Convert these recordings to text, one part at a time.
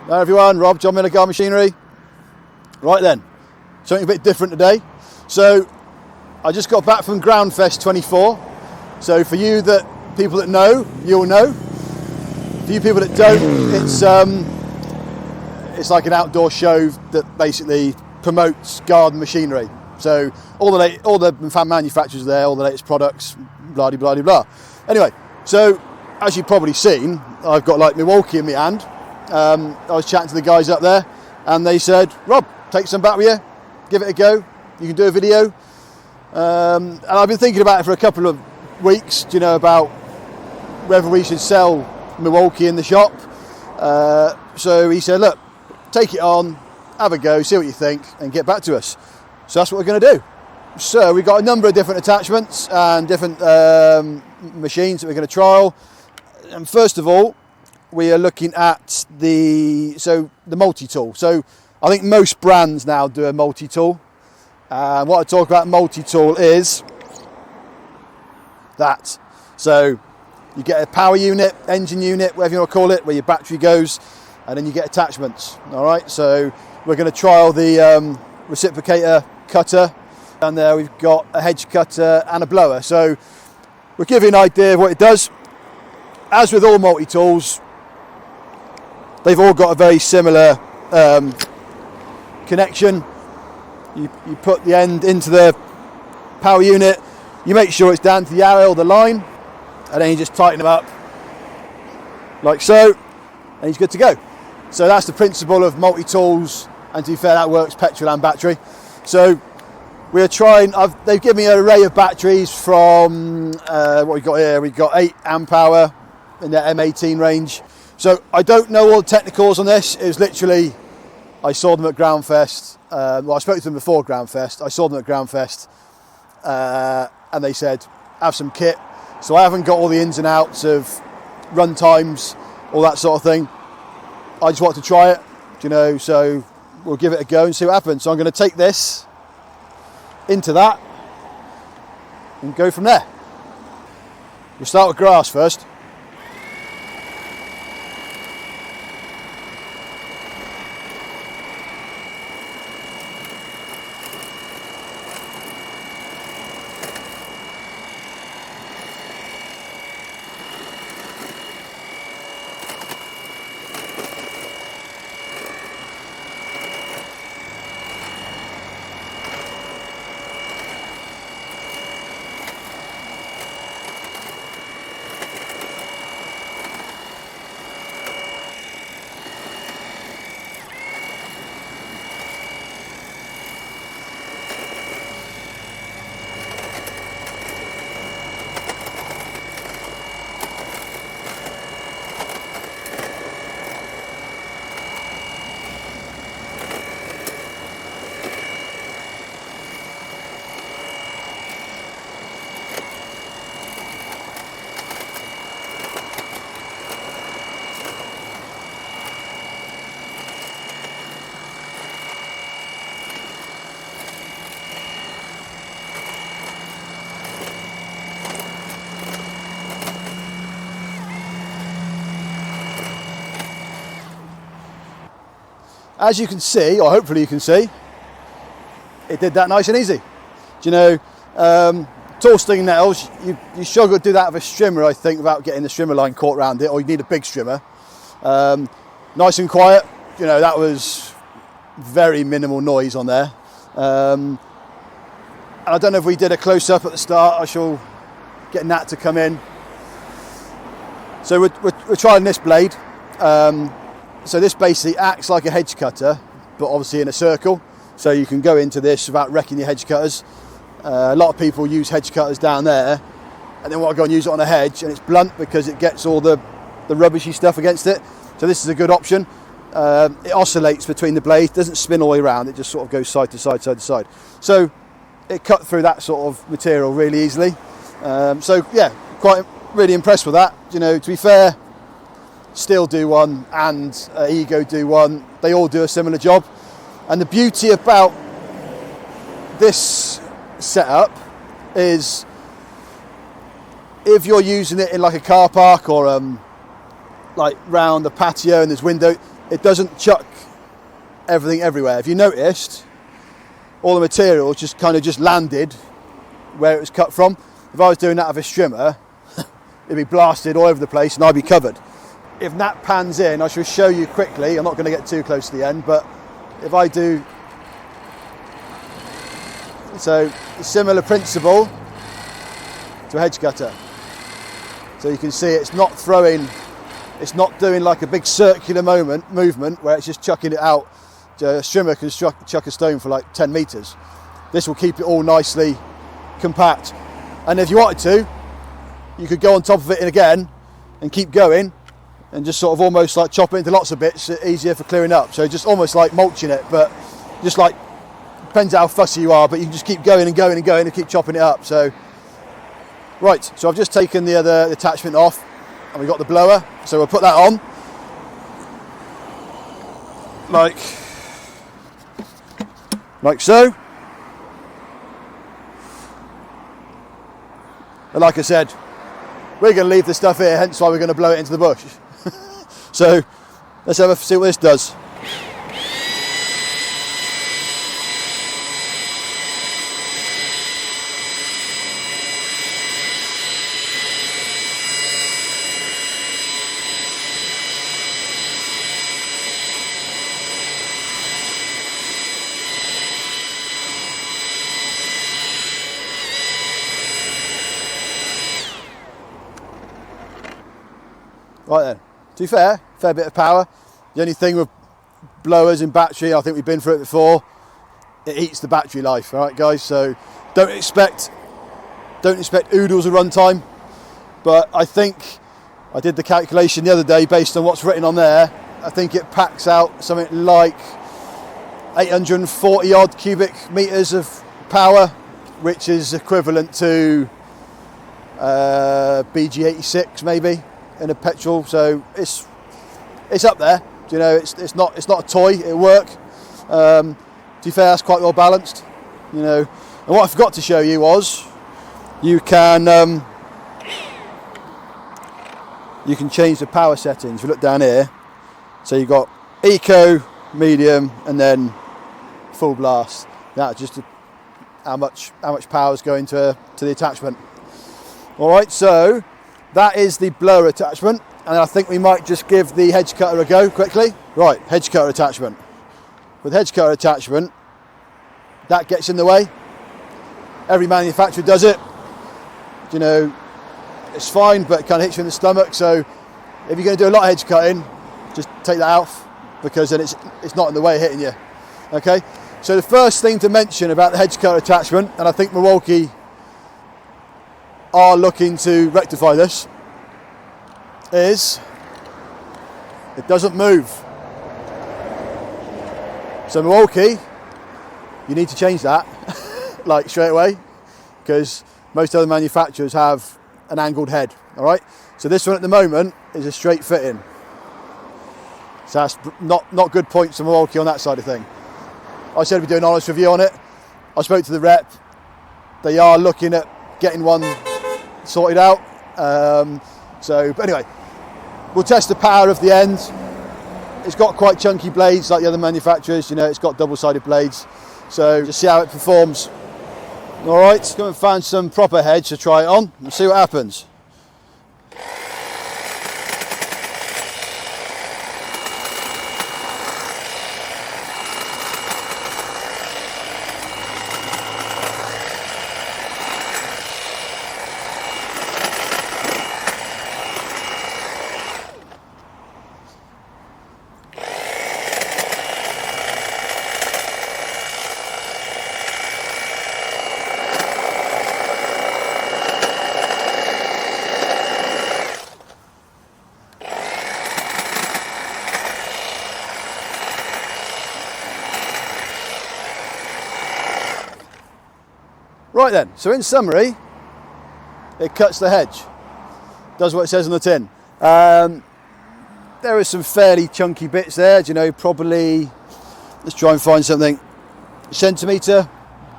Hello everyone, Rob, John Milwaukee Garden Machinery. Right then, something a bit different today. So I just got back from Groundfest 24. So for you people that know, you'll know. For you people that don't, it's like an outdoor show that basically promotes garden machinery. So all the manufacturers there, all the latest products, blah blah blah blah. Anyway, so as you've probably seen, I've got like Milwaukee in my hand. I was chatting to the guys up there, and they said, "Rob, take some back with you, give it a go. You can do a video." And I've been thinking about it for a couple of weeks, about whether we should sell Milwaukee in the shop. So he said, "Look, take it on, have a go, see what you think, and get back to us." So that's what we're going to do. So we've got a number of different attachments and different machines that we're going to trial. And first of all, we are looking at the multi-tool. So I think most brands now do a multi-tool. And what I talk about multi-tool is that. So you get a power unit, engine unit, whatever you want to call it, where your battery goes, and then you get attachments. All right, so we're going to trial the reciprocator cutter, and there we've got a hedge cutter and a blower. So we'll give you an idea of what it does. As with all multi-tools, they've all got a very similar connection. You put the end into the power unit, you make sure it's down to the arrow or the line, and then you just tighten them up like so, and he's good to go. So that's the principle of multi-tools, and to be fair, that works petrol and battery. So we're trying, they've given me an array of batteries from what we've got here. We've got 8 amp hour in the M18 range. So I don't know all the technicals on this. It was literally, I saw them at Groundfest. I spoke to them before Groundfest. I saw them at Groundfest, and they said, have some kit. So I haven't got all the ins and outs of run times, all that sort of thing. I just wanted to try it, so we'll give it a go and see what happens. So I'm going to take this into that and go from there. We'll start with grass first. As you can see, or hopefully you can see, it did that nice and easy. Tall stinging nettles, you struggle to do that with a strimmer, I think, without getting the strimmer line caught around it, or you need a big strimmer. Nice and quiet, that was very minimal noise on there. And I don't know if we did a close-up at the start. I shall get Nat to come in. So we're trying this blade. So this basically acts like a hedge cutter, but obviously in a circle. So you can go into this without wrecking your hedge cutters. A lot of people use hedge cutters down there, and then want to go and use it on a hedge, and it's blunt because it gets all the rubbishy stuff against it. So this is a good option. It oscillates between the blades, doesn't spin all the way around, it just sort of goes side to side, side to side. So it cut through that sort of material really easily. So yeah, quite really impressed with that. To be fair, Steel do one and Ego do one. They all do a similar job. And the beauty about this setup is if you're using it in like a car park or like round the patio and there's window, it doesn't chuck everything everywhere. If you noticed, all the material just kind of just landed where it was cut from. If I was doing that with a strimmer, it'd be blasted all over the place and I'd be covered. If that pans in, I shall show you quickly. I'm not going to get too close to the end, but if I do, so a similar principle to a hedge cutter. So you can see it's not throwing, it's not doing like a big circular movement where it's just chucking it out. A strimmer can chuck a stone for like 10 meters. This will keep it all nicely compact. And if you wanted to, you could go on top of it again and keep going and just sort of almost like chop it into lots of bits, easier for clearing up. So just almost like mulching it, but just like, depends how fussy you are, but you can just keep going and going and going and keep chopping it up. So, right, so I've just taken the other attachment off and we've got the blower. So we'll put that on. Like so. And like I said, we're going to leave the stuff here, hence why we're going to blow it into the bush. So let's have a see what this does. Right then, to be fair bit of power. The only thing with blowers and battery, I think we've been through it before, it eats the battery life, all right guys? So don't expect oodles of runtime, but I think I did the calculation the other day based on what's written on there. I think it packs out something like 840 odd cubic meters of power, which is equivalent to BG86 maybe in a petrol. So it's up there. You know, it's not a toy. It'll work. To be fair, that's quite well balanced. You know, and what I forgot to show you was you can change the power settings. If you look down here, so you've got eco, medium, and then full blast. That's just how much power is going to the attachment. All right, so that is the blower attachment, and I think we might just give the hedge cutter a go quickly. Right, hedge cutter attachment. With hedge cutter attachment, that gets in the way. Every manufacturer does it. You know, it's fine, but it kind of hits you in the stomach. So if you're going to do a lot of hedge cutting, just take that out, because then it's not in the way of hitting you. Okay, so the first thing to mention about the hedge cutter attachment, and I think Milwaukee are looking to rectify this, is it doesn't move. So Milwaukee, you need to change that like straight away, because most other manufacturers have an angled head. All right, so this one at the moment is a straight fitting. So that's not good points for Milwaukee on that side of thing. I said we'd do an honest review on it. I spoke to the rep. They are looking at getting one sorted out. But anyway, we'll test the power of the end. It's got quite chunky blades like the other manufacturers. You know, it's got double-sided blades. So just see how it performs. All right, let's go and find some proper hedge to try it on and see what happens. Right then, so in summary, it cuts the hedge, does what it says on the tin. There are some fairly chunky bits there, you know, probably, let's try and find something, centimetre,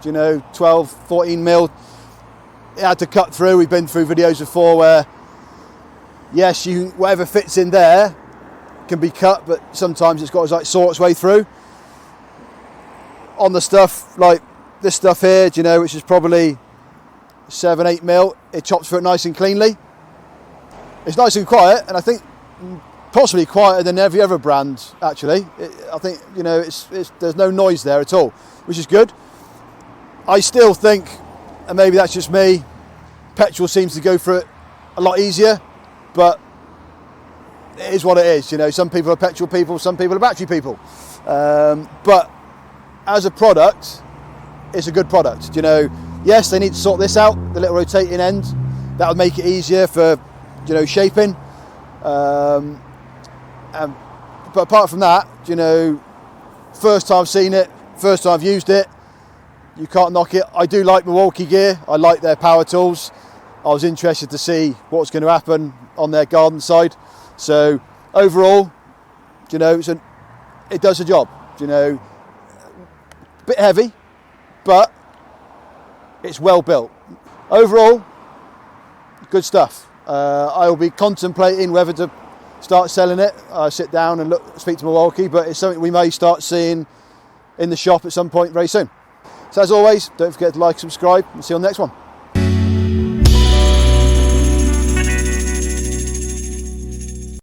you know, 12, 14 mil. It had to cut through. We've been through videos before where, yes, whatever fits in there can be cut, but sometimes it's got to like saw its way through. On the stuff like this stuff here, do you know, which is probably 7-8 mil, it chops through it nice and cleanly. It's nice and quiet, and I think possibly quieter than every other brand actually. I think, you know, there's no noise there at all, which is good. I still think, and maybe that's just me, petrol seems to go through it a lot easier, but it is what it is. You know, some people are petrol people, some people are battery people. But as a product, it's a good product. You know, yes, they need to sort this out, the little rotating end. That would make it easier for, you know, shaping. But apart from that, you know, first time I've seen it, first time I've used it, you can't knock it. I do like Milwaukee gear. I like their power tools. I was interested to see what's going to happen on their garden side. So overall, you know, it does the job. You know, a bit heavy, but it's well built. Overall, good stuff. I will be contemplating whether to start selling it. I sit down and speak to Milwaukee, but it's something we may start seeing in the shop at some point very soon. So as always, don't forget to like, subscribe, and see you on the next one.